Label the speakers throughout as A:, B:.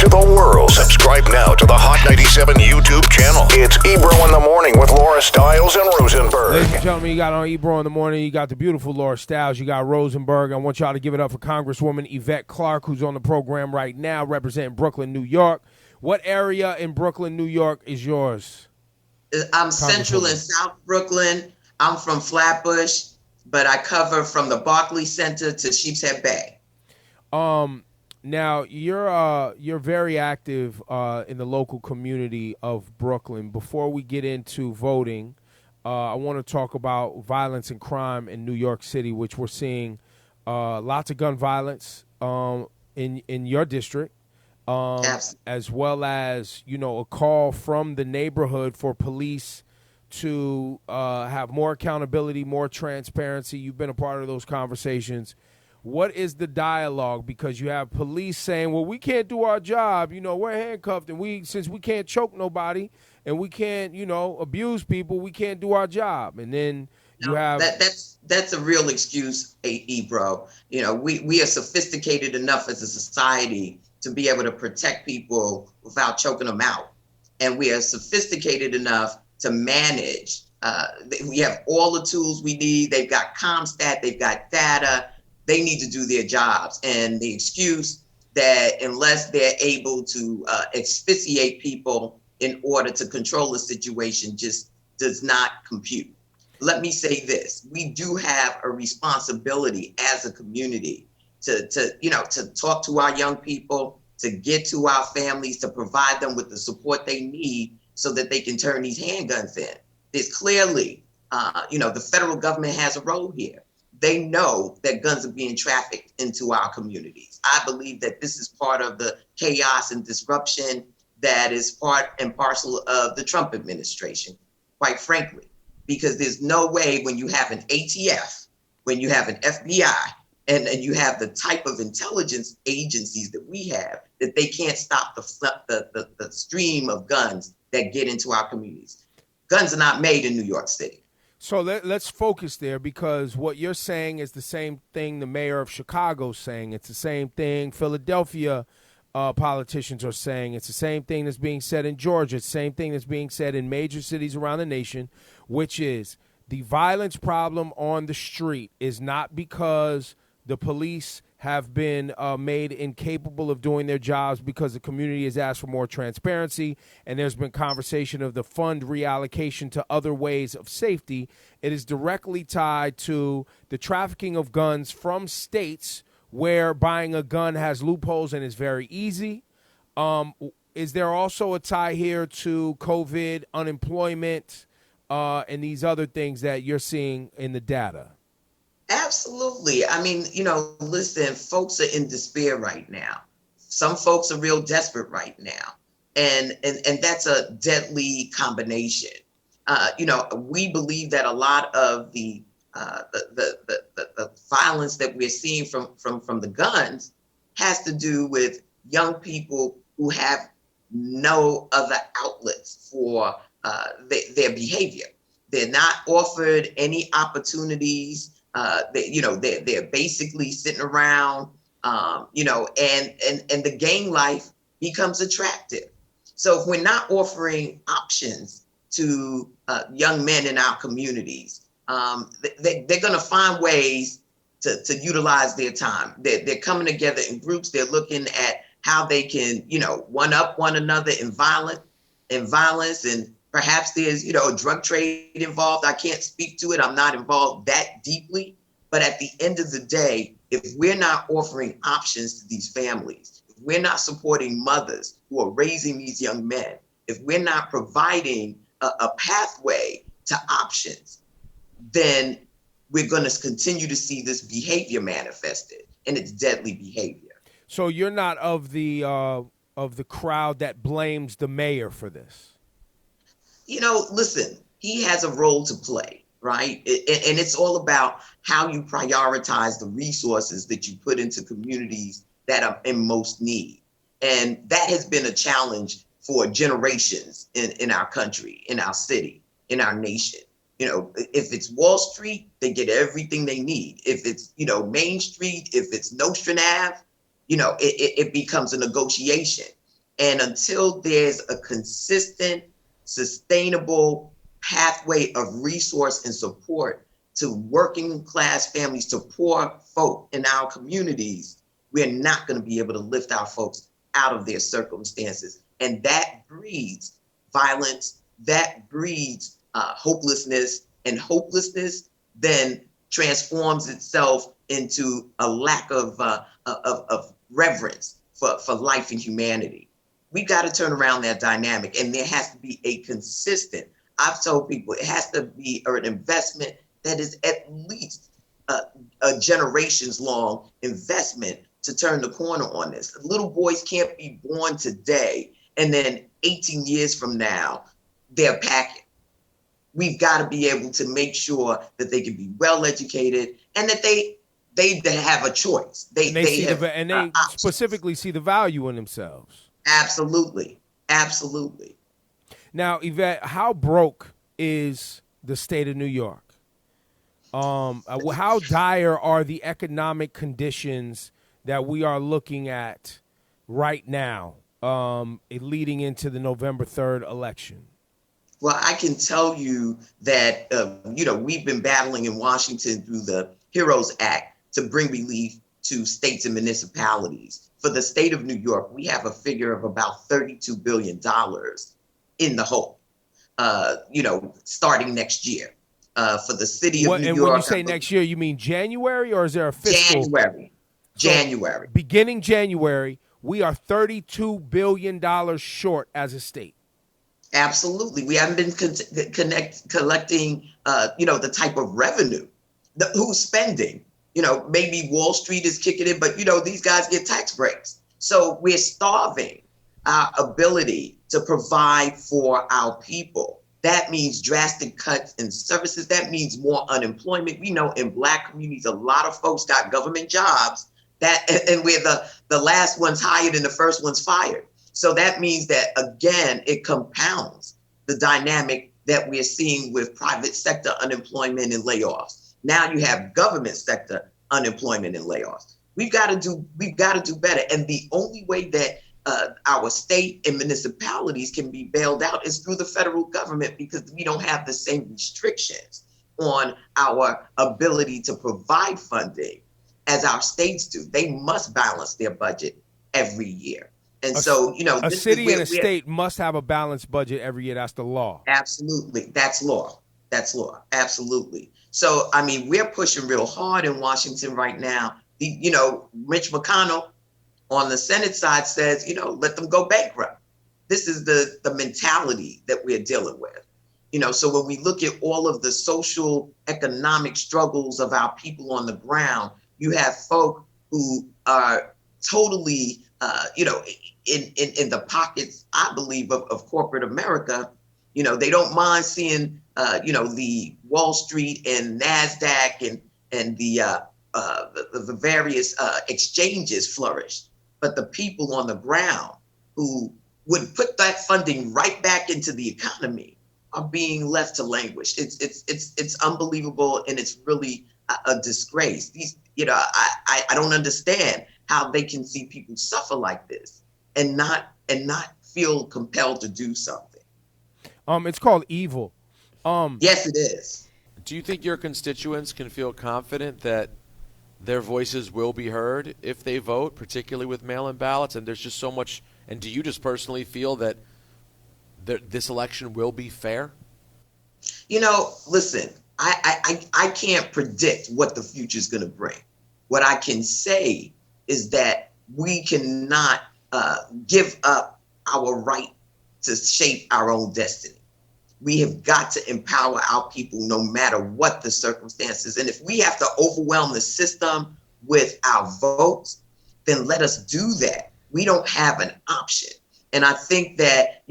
A: to the world. Subscribe now to the Hot 97 YouTube channel. It's Ebro in the Morning with Laura Stiles and Rosenberg.
B: Ladies and gentlemen, you got on Ebro in the Morning. You got the beautiful Laura Stiles. You got Rosenberg. I want y'all to give it up for Congresswoman Yvette Clarke, who's on the program right now representing Brooklyn, New York. What area in Brooklyn, New York is yours?
C: I'm Central and South Brooklyn. I'm from Flatbush, but I cover from the Barclays Center to Sheepshead Bay.
B: Now you're very active in the local community of Brooklyn. Before we get into voting, I want to talk about violence and crime in New York City, which we're seeing lots of gun violence in your district. As well as, a call from the neighborhood for police to have more accountability, more transparency. You've been a part of those conversations. What is the dialogue? Because you have police saying, well, we can't do our job. We're handcuffed, and since we can't choke nobody and we can't, abuse people, we can't do our job. And then you have...
C: That's a real excuse, Ebro. We are sophisticated enough as a society to be able to protect people without choking them out. And we are sophisticated enough to manage. We have all the tools we need. They've got ComStat, they've got data. They need to do their jobs. And the excuse that unless they're able to asphyxiate people in order to control the situation just does not compute. Let me say this. We do have a responsibility as a community to talk to our young people, to get to our families, to provide them with the support they need so that they can turn these handguns in. There's clearly, the federal government has a role here. They know that guns are being trafficked into our communities. I believe that this is part of the chaos and disruption that is part and parcel of the Trump administration, quite frankly, because there's no way when you have an ATF, when you have an FBI, and you have the type of intelligence agencies that we have, that they can't stop the stream of guns that get into our communities. Guns are not made in New York City.
B: So let's focus there, because what you're saying is the same thing the mayor of Chicago is saying. It's the same thing Philadelphia politicians are saying. It's the same thing that's being said in Georgia. It's the same thing that's being said in major cities around the nation, which is the violence problem on the street is not because the police have been made incapable of doing their jobs, because the community has asked for more transparency and there's been conversation of the fund reallocation to other ways of safety. It is directly tied to the trafficking of guns from states where buying a gun has loopholes and is very easy. Is there also a tie here to COVID, unemployment, and these other things that you're seeing in the data?
C: Absolutely. I mean, listen, folks are in despair right now. Some folks are real desperate right now. And that's a deadly combination. We believe that a lot of the violence that we're seeing from the guns has to do with young people who have no other outlets for their behavior. They're not offered any opportunities. They're basically sitting around, and the gang life becomes attractive. So if we're not offering options to young men in our communities, they're going to find ways to utilize their time. They're coming together in groups. They're looking at how they can, one up one another in violence, and perhaps there's, a drug trade involved. I can't speak to it. I'm not involved that deeply. But at the end of the day, if we're not offering options to these families, if we're not supporting mothers who are raising these young men, if we're not providing a pathway to options, then we're going to continue to see this behavior manifested, and it's deadly behavior.
B: So you're not of the crowd that blames the mayor for this?
C: Listen, he has a role to play, right? And it's all about how you prioritize the resources that you put into communities that are in most need. And that has been a challenge for generations in our country, in our city, in our nation. If it's Wall Street, they get everything they need. If it's, Main Street, if it's Nostrand Ave, it becomes a negotiation. And until there's a consistent, sustainable pathway of resource and support to working class families, to poor folk in our communities, we're not going to be able to lift our folks out of their circumstances. And that breeds violence, that breeds hopelessness, and hopelessness then transforms itself into a lack of reverence for life and humanity. We've got to turn around that dynamic, and there has to be a consistent, I've told people it has to be an investment that is at least a generations long investment to turn the corner on this. Little boys can't be born today and then 18 years from now, they're packing. We've got to be able to make sure that they can be well educated and that they have a choice. They
B: specifically see the value in themselves.
C: Absolutely. Absolutely.
B: Now, Yvette, how broke is the state of New York? How dire are the economic conditions that we are looking at right now, leading into the November 3rd election?
C: Well, I can tell you that, we've been battling in Washington through the HEROES Act to bring relief to states and municipalities. For the state of New York, we have a figure of about $32 billion in the hole, starting next year. For the city of New York.
B: And when you say next year, you mean January, or is there a fiscal?
C: January.
B: Beginning January, we are $32 billion short as a state.
C: Absolutely. We haven't been collecting, the type of revenue. Who's spending? Maybe Wall Street is kicking in, but, these guys get tax breaks. So we're starving our ability to provide for our people. That means drastic cuts in services. That means more unemployment. We know in Black communities, a lot of folks got government jobs and we're the last ones hired and the first ones fired. So that means that, again, it compounds the dynamic that we're seeing with private sector unemployment and layoffs. Now you have government sector unemployment and layoffs. We've got to do better. And the only way that our state and municipalities can be bailed out is through the federal government, because we don't have the same restrictions on our ability to provide funding as our states do. They must balance their budget every year. And
B: a city and a state must have a balanced budget every year. That's the law.
C: Absolutely. That's law. Absolutely. So, we're pushing real hard in Washington right now. Mitch McConnell on the Senate side says, let them go bankrupt. This is the mentality that we're dealing with. So when we look at all of the social, economic struggles of our people on the ground, you have folk who are totally, in the pockets, I believe, of corporate America. They don't mind seeing, the Wall Street and NASDAQ and the various exchanges flourish. But the people on the ground who would put that funding right back into the economy are being left to languish. It's unbelievable, and it's really a disgrace. I don't understand how they can see people suffer like this and not feel compelled to do something.
B: It's called evil.
C: Yes, it is.
D: Do you think your constituents can feel confident that their voices will be heard if they vote, particularly with mail-in ballots? And there's just so much. And do you just personally feel that this election will be fair?
C: Listen, I can't predict what the future is going to bring. What I can say is that we cannot give up our right to shape our own destiny. We have got to empower our people no matter what the circumstances. And if we have to overwhelm the system with our votes, then let us do that. We don't have an option. And I think that,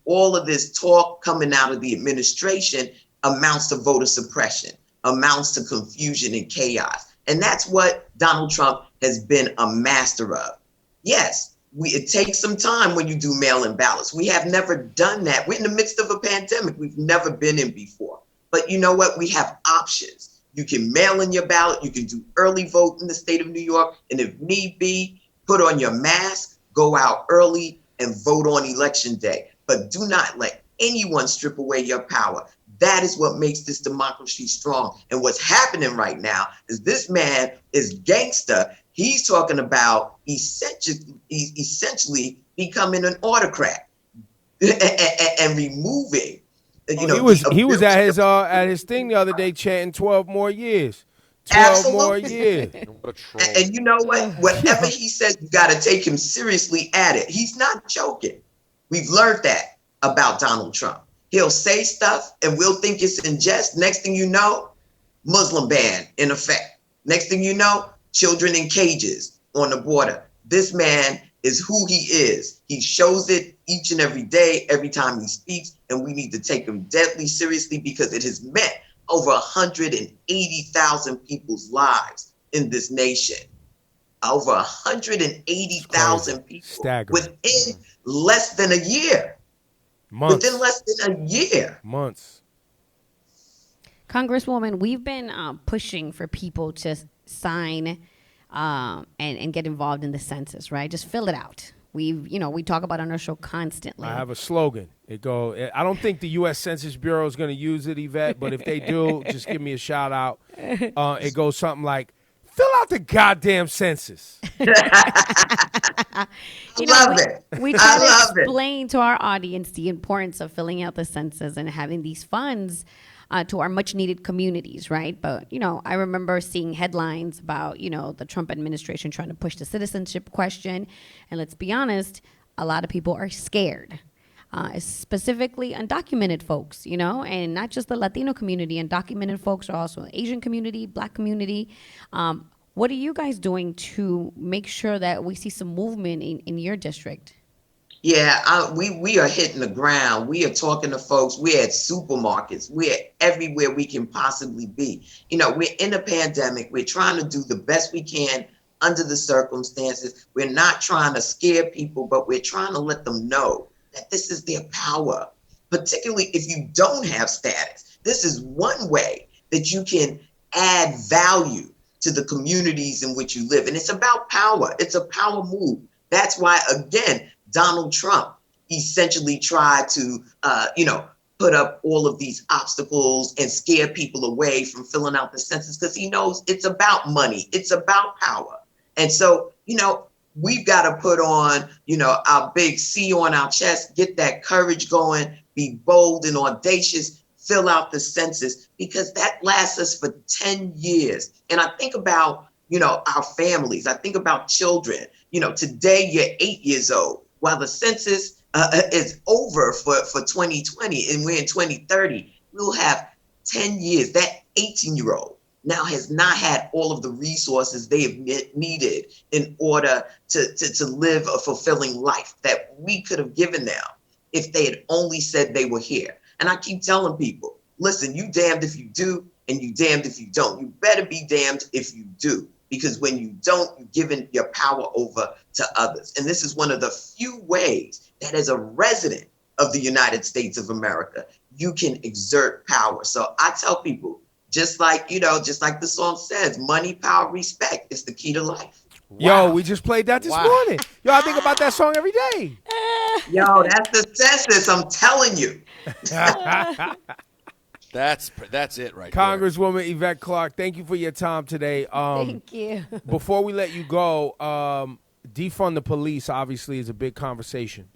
C: all of this talk coming out of the administration amounts to voter suppression, amounts to confusion and chaos. And that's what Donald Trump has been a master of. Yes, it takes some time when you do mail-in ballots. We have never done that. We're in the midst of a pandemic we've never been in before. But you know what? We have options. You can mail in your ballot. You can do early vote in the state of New York. And if need be, put on your mask, go out early, and vote on election day. But do not let anyone strip away your power. That is what makes this democracy strong. And what's happening right now is this man is gangster. He's talking about essentially becoming an autocrat and removing.
B: He was at his thing the other day chanting 12 more years. 12
C: Absolutely.
B: more years.
D: What a troll.
C: And you know what? Whatever he says, you got to take him seriously at it. He's not joking. We've learned that about Donald Trump. He'll say stuff and we'll think it's in jest. Next thing you know, Muslim ban in effect. Next thing you know, children in cages on the border. This man is who he is. He shows it each and every day, every time he speaks, and we need to take him deadly seriously because it has meant over 180,000 people's lives in this nation. Over 180,000 people within less than a year.
B: Months.
C: Within less than a year.
B: Months.
E: Congresswoman, we've been pushing for people to sign and get involved in the census, right? Just fill it out. We talk about on our show constantly.
B: I have a slogan. I don't think the U.S. Census Bureau is going to use it, Yvette, but if they do, just give me a shout out. It goes something like, fill out the goddamn census.
E: We try to explain to our audience the importance of filling out the census and having these funds to our much needed communities, right? But, I remember seeing headlines about, the Trump administration trying to push the citizenship question. And let's be honest, a lot of people are scared, specifically undocumented folks, and not just the Latino community. Undocumented folks are also the Asian community, Black community. What are you guys doing to make sure that we see some movement in your district?
C: Yeah, we are hitting the ground. We are talking to folks. We're at supermarkets. We're everywhere we can possibly be. We're in a pandemic. We're trying to do the best we can under the circumstances. We're not trying to scare people, but we're trying to let them know that this is their power, particularly if you don't have status. This is one way that you can add value to the communities in which you live. And it's about power. It's a power move. That's why, again, Donald Trump essentially tried to, put up all of these obstacles and scare people away from filling out the census because he knows it's about money. It's about power. And so, we've got to put on, our big C on our chest, get that courage going, be bold and audacious, fill out the census, because that lasts us for 10 years. And I think about, our families. I think about children. Today you're 8 years old, while the census is over for 2020 and we're in 2030. We'll have 10 years. That 18-year-old now has not had all of the resources they have needed in order to live a fulfilling life that we could have given them if they had only said they were here. And I keep telling people, listen, you damned if you do and you damned if you don't. You better be damned if you do, because when you don't, you're giving your power over to others. And this is one of the few ways that as a resident of the United States of America, you can exert power. So I tell people, just like the song says, money, power, respect is the key to life.
B: Wow. Yo, we just played that this morning. Yo, I think about that song every day.
C: Yo, that's the census, I'm telling you.
D: That's it right
B: Congresswoman Yvette Clarke, thank you for your time today.
E: Thank you.
B: Before we let you go, defund the police obviously is a big conversation.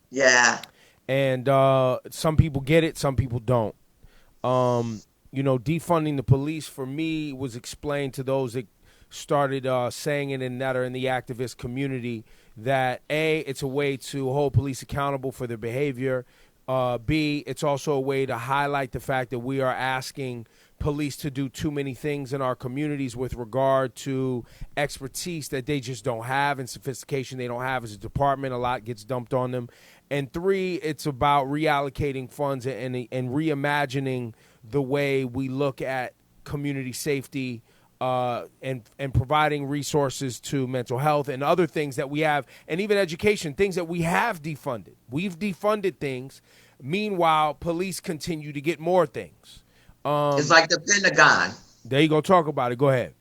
C: Yeah.
B: And some people get it, some people don't. Defunding the police for me was explained to those that started saying it and that are in the activist community that A, it's a way to hold police accountable for their behavior. B, it's also a way to highlight the fact that we are asking police to do too many things in our communities with regard to expertise that they just don't have and sophistication they don't have as a department. A lot gets dumped on them. And 3, it's about reallocating funds and reimagining the way we look at community safety and providing resources to mental health and other things that we have, and even education, things that we have defunded. We've defunded things. Meanwhile, police continue to get more things.
C: It's like the Pentagon.
B: There you go. Talk about it. Go ahead.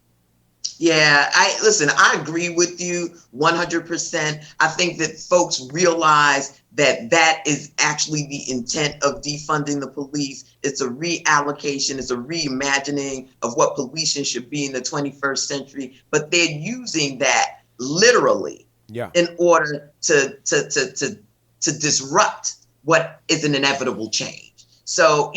C: Yeah, I agree with you 100%. I think that folks realize that that is actually the intent of defunding the police. It's a reallocation, it's a reimagining of what policing should be in the 21st century, but they're using that literally in order to disrupt what is an inevitable change. So,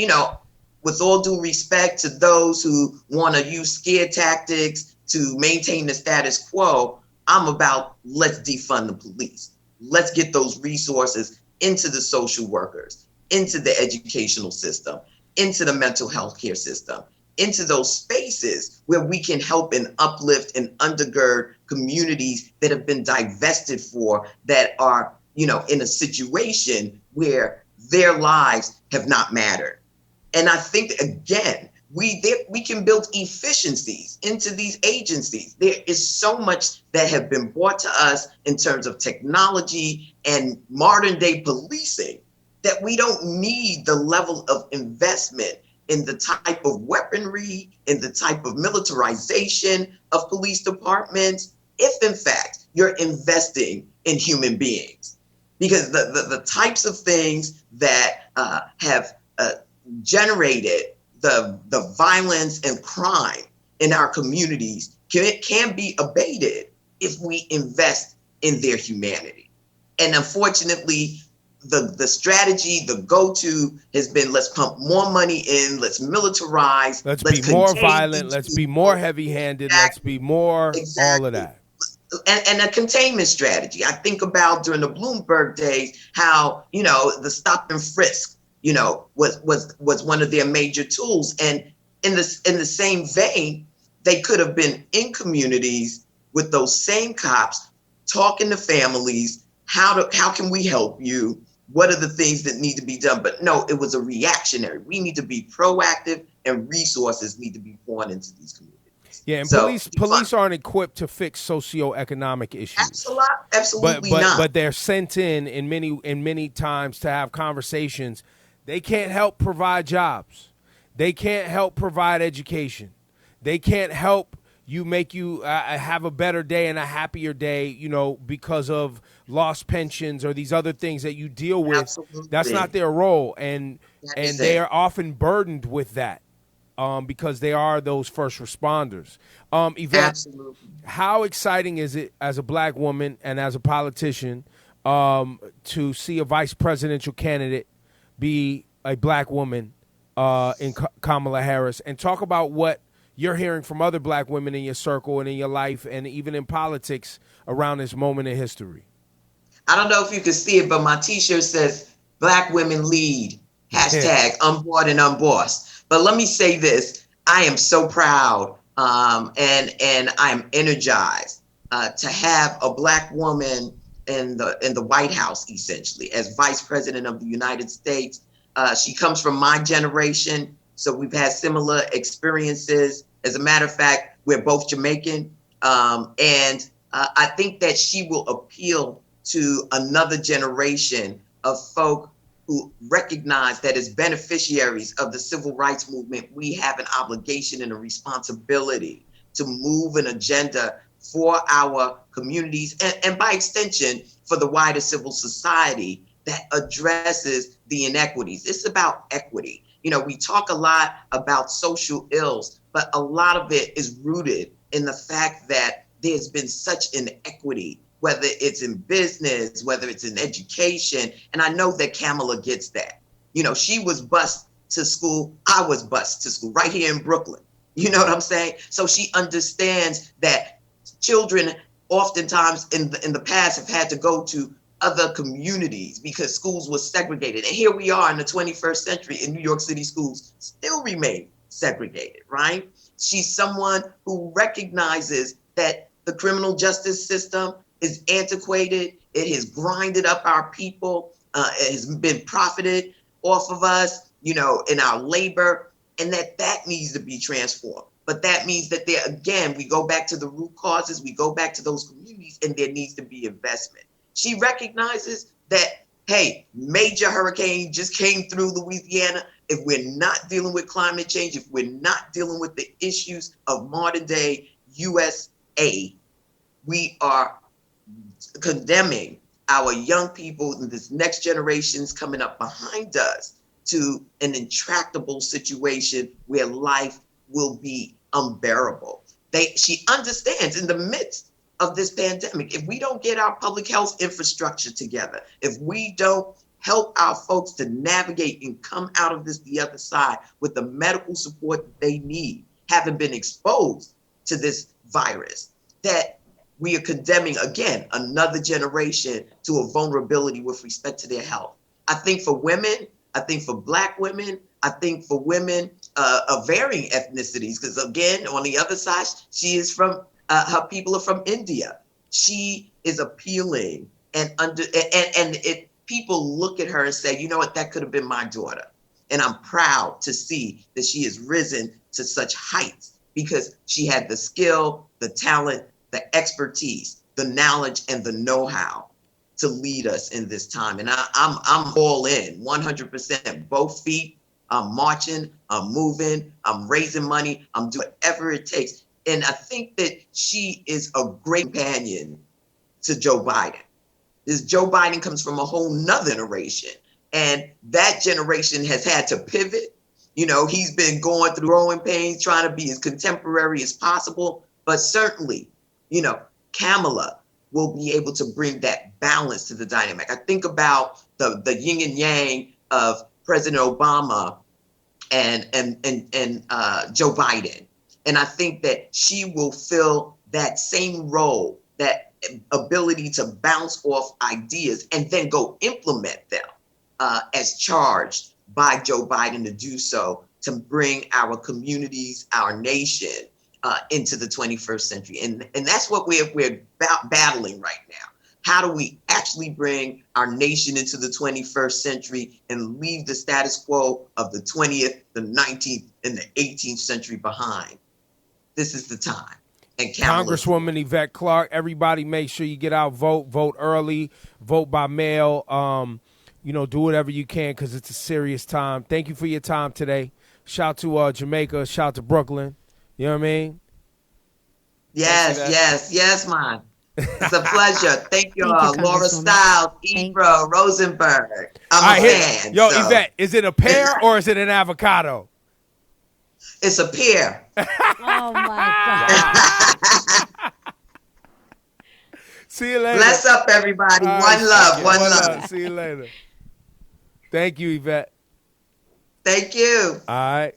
C: with all due respect to those who want to use scare tactics to maintain the status quo, I'm about let's defund the police. Let's get those resources into the social workers, into the educational system, into the mental health care system, into those spaces where we can help and uplift and undergird communities that have been divested for, that are, in a situation where their lives have not mattered. And I think, again, we can build efficiencies into these agencies. There is so much that have been brought to us in terms of technology and modern day policing that we don't need the level of investment in the type of weaponry, in the type of militarization of police departments, if in fact you're investing in human beings. Because the types of things that have generated the violence and crime in our communities can be abated if we invest in their humanity. And unfortunately, the strategy, the go-to has been, let's pump more money in, let's militarize,
B: let's be more violent, let's be more heavy-handed, let's be more all of that.
C: And a containment strategy. I think about during the Bloomberg days how, the stop and frisk, was one of their major tools. And in the same vein, they could have been in communities with those same cops, talking to families, how can we help you? What are the things that need to be done? But no, it was a reactionary. We need to be proactive, and resources need to be poured into these communities.
B: Yeah, and so, police aren't equipped to fix socioeconomic issues.
C: Absolutely
B: not. But they're sent in many times to have conversations. They can't help provide jobs. They can't help provide education. They can't help make you have a better day and a happier day, because of lost pensions or these other things that you deal with.
C: Absolutely.
B: That's not their role, and they are often burdened with that. Because they are those first responders. Yvette,
C: absolutely.
B: How exciting is it as a black woman and as a politician to see a vice presidential candidate be a black woman in Kamala Harris, and talk about what you're hearing from other black women in your circle and in your life and even in politics around this moment in history?
C: I don't know if you can see it, but my t-shirt says Black Women Lead, hashtag unboard and unbossed. But let me say this, I am so proud and I'm energized to have a black woman in the White House, essentially, as Vice President of the United States. She comes from my generation, so we've had similar experiences. As a matter of fact, we're both Jamaican, and I think that she will appeal to another generation of folk who recognize that as beneficiaries of the civil rights movement, we have an obligation and a responsibility to move an agenda for our communities and by extension, for the wider civil society that addresses the inequities. It's about equity. We talk a lot about social ills, but a lot of it is rooted in the fact that there's been such inequity, whether it's in business, whether it's in education. And I know that Kamala gets that. She was bused to school. I was bused to school right here in Brooklyn. You know what I'm saying? So she understands that children oftentimes in the past have had to go to other communities because schools were segregated. And here we are in the 21st century, in New York City schools still remain segregated, right? She's someone who recognizes that the criminal justice system is antiquated. It has grinded up our people. It has been profited off of us, in our labor, and that needs to be transformed. But that means that we go back to the root causes, we go back to those communities, and there needs to be investment. She recognizes that, hey, major hurricane just came through Louisiana. If we're not dealing with climate change, if we're not dealing with the issues of modern day USA, we are condemning our young people and this next generation's coming up behind us to an intractable situation where life will be unbearable. She understands in the midst of this pandemic, if we don't get our public health infrastructure together, if we don't help our folks to navigate and come out of this the other side with the medical support that they need, having been exposed to this virus, that we are condemning, again, another generation to a vulnerability with respect to their health. I think for women, I think for Black women, I think for women of varying ethnicities, because again, on the other side, she is from, her people are from India. She is appealing and people look at her and say, you know what, that could have been my daughter. And I'm proud to see that she has risen to such heights because she had the skill, the talent, the expertise, the knowledge, and the know-how to lead us in this time. And I'm all in, 100%, both feet. I'm marching, I'm moving, I'm raising money, I'm doing whatever it takes. And I think that she is a great companion to Joe Biden. This Joe Biden comes from a whole nother generation. And that generation has had to pivot. You know, he's been going through growing pains, trying to be as contemporary as possible. But certainly, you know, Kamala will be able to bring that balance to the dynamic. I think about the yin and yang of President Obama and Joe Biden. And I think that she will fill that same role, that ability to bounce off ideas and then go implement them as charged by Joe Biden to do so, to bring our communities, our nation into the 21st century. And that's what we're battling right now. How do we actually bring our nation into the 21st century and leave the status quo of the 20th, the 19th, and the 18th century behind? This is the time. And
B: Congresswoman Yvette Clarke, everybody make sure you get out, vote early, vote by mail. You know, do whatever you can because it's a serious time. Thank you for your time today. Shout to Jamaica, shout to Brooklyn. You know what I mean?
C: Yes, man. It's a pleasure. Thank you all. Laura Stiles, Ebro, Rosenberg. I'm a fan.
B: Yo, so. Yvette, is it a pear or is it an avocado?
C: It's a pear.
E: Oh, my God.
B: See you later.
C: Bless up, everybody. One love.
B: See you later. Thank you, Yvette.
C: Thank you.
B: All right.